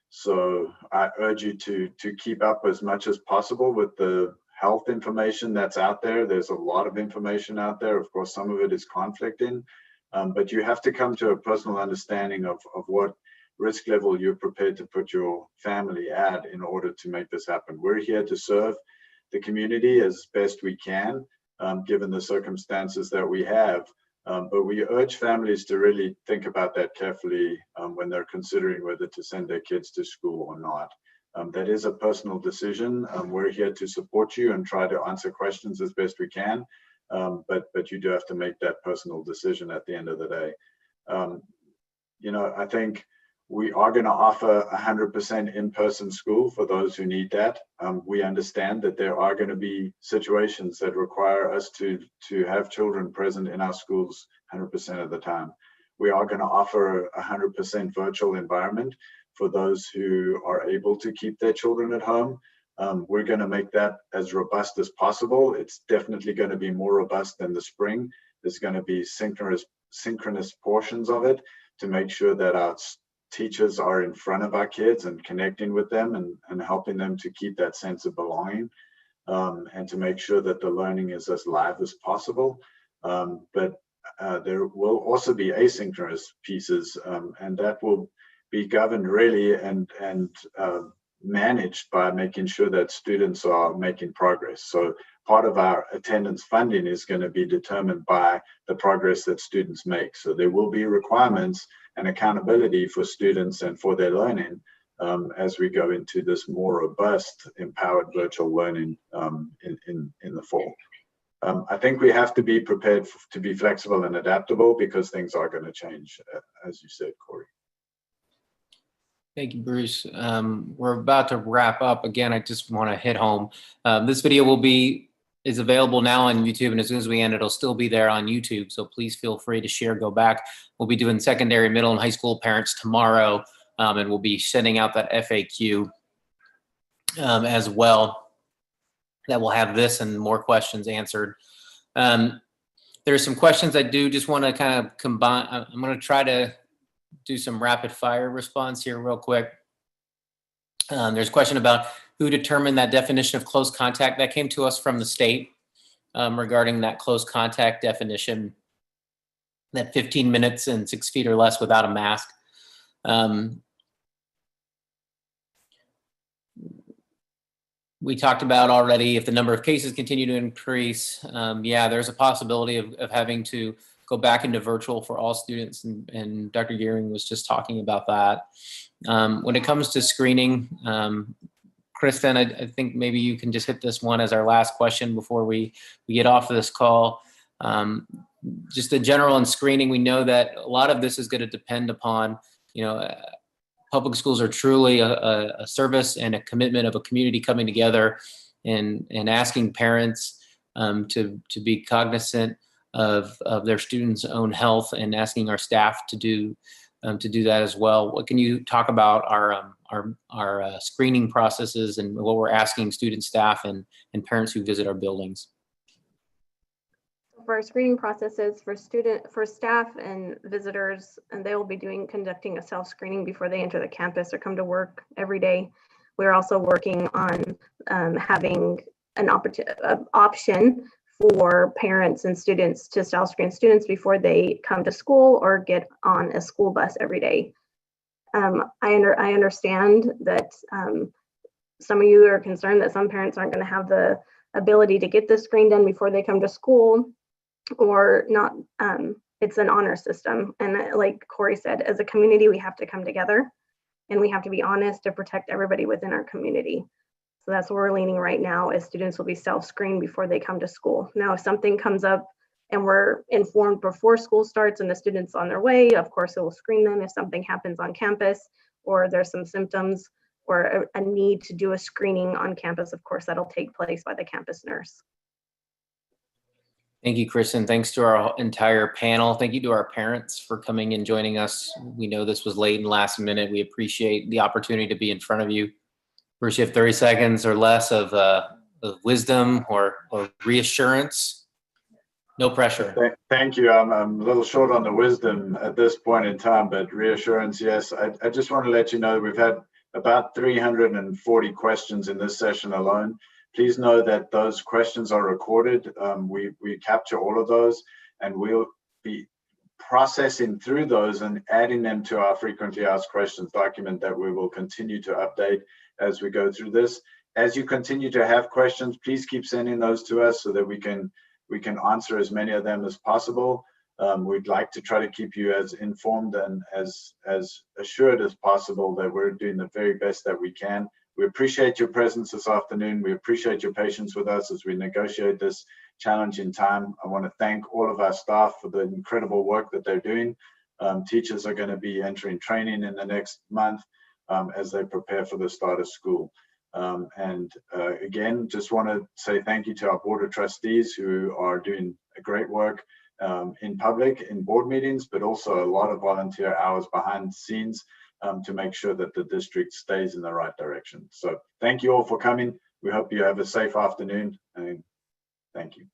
S3: So I urge you to keep up as much as possible with the health information that's out there. There's a lot of information out there. Of course, some of it is conflicting, but you have to come to a personal understanding of what risk level you're prepared to put your family at in order to make this happen. We're here to serve the community as best we can, given the circumstances that we have. But we urge families to really think about that carefully when they're considering whether to send their kids to school or not. That is a personal decision. We're here to support you and try to answer questions as best we can, but you do have to make that personal decision at the end of the day. You know, I think we are going to offer 100% in-person school for those who need that. We understand that there are going to be situations that require us to have children present in our schools 100% of the time. We are going to offer a 100% virtual environment for those who are able to keep their children at home. We're going to make that as robust as possible. It's definitely going to be more robust than the spring. There's going to be synchronous portions of it to make sure that our teachers are in front of our kids and connecting with them and helping them to keep that sense of belonging, and to make sure that the learning is as live as possible. But there will also be asynchronous pieces, and that will be governed really and managed by making sure that students are making progress. So part of our attendance funding is going to be determined by the progress that students make. So there will be requirements and accountability for students and for their learning as we go into this more robust, empowered virtual learning in the fall. I think we have to be prepared to be flexible and adaptable because things are going to change, as you said, Corey.
S1: Thank you, Bruce. We're about to wrap up. Again, I just want to hit home. This video is available now on YouTube, and as soon as we end, it'll still be there on YouTube. So please feel free to share, go back. We'll be doing secondary, middle, and high school parents tomorrow, and we'll be sending out that FAQ as well. That will have this and more questions answered. There's some questions I do just want to kind of combine. I'm going to try to do some rapid fire response here real quick. There's a question about who determined that definition of close contact. That came to us from the state regarding that close contact definition, that 15 minutes and 6 feet or less without a mask. We talked about already if the number of cases continue to increase, yeah, there's a possibility of having to go back into virtual for all students, and Dr. Gearing was just talking about that. When it comes to screening, Kristen, I think maybe you can just hit this one as our last question before we get off of this call. Just the general on screening, we know that a lot of this is going to depend upon, public schools are truly a service and a commitment of a community coming together and asking parents to be cognizant of their students' own health, and asking our staff to do that as well. What can you talk about our screening processes and what we're asking student, staff, and parents who visit our buildings?
S5: For our screening processes for staff and visitors, and they will be conducting a self-screening before they enter the campus or come to work every day. We're also working on having an option for parents and students to self-screen students before they come to school or get on a school bus every day. I understand that some of you are concerned that some parents aren't going to have the ability to get the screen done before they come to school, or not. It's an honor system, and like Corey said, as a community we have to come together and we have to be honest to protect everybody within our community. So that's where we're leaning right now, is students will be self-screened before they come to school. Now, if something comes up and we're informed before school starts and the student's on their way, of course it will screen them. If something happens on campus or there's some symptoms or a need to do a screening on campus, of course that'll take place by the campus nurse.
S1: Thank you, Kristen. Thanks to our entire panel. Thank you to our parents for coming and joining us. We know this was late and last minute. We appreciate the opportunity to be in front of you. Bruce, you have 30 seconds or less of wisdom or reassurance. No pressure.
S3: Thank you. I'm a little short on the wisdom at this point in time, but reassurance, yes. I just want to let you know we've had about 340 questions in this session alone. Please know that those questions are recorded. We capture all of those, and we'll be processing through those and adding them to our frequently asked questions document that we will continue to update as we go through this. As you continue to have questions, please keep sending those to us so that we can answer as many of them as possible. We'd like to try to keep you as informed and as assured as possible that we're doing the very best that we can. We appreciate your presence this afternoon. We appreciate your patience with us as we negotiate this challenging time. I want to thank all of our staff for the incredible work that they're doing. Teachers are going to be entering training in the next month as they prepare for the start of school. Again, just want to say thank you to our Board of Trustees who are doing a great work in public, in board meetings, but also a lot of volunteer hours behind the scenes to make sure that the district stays in the right direction. So thank you all for coming. We hope you have a safe afternoon, and thank you.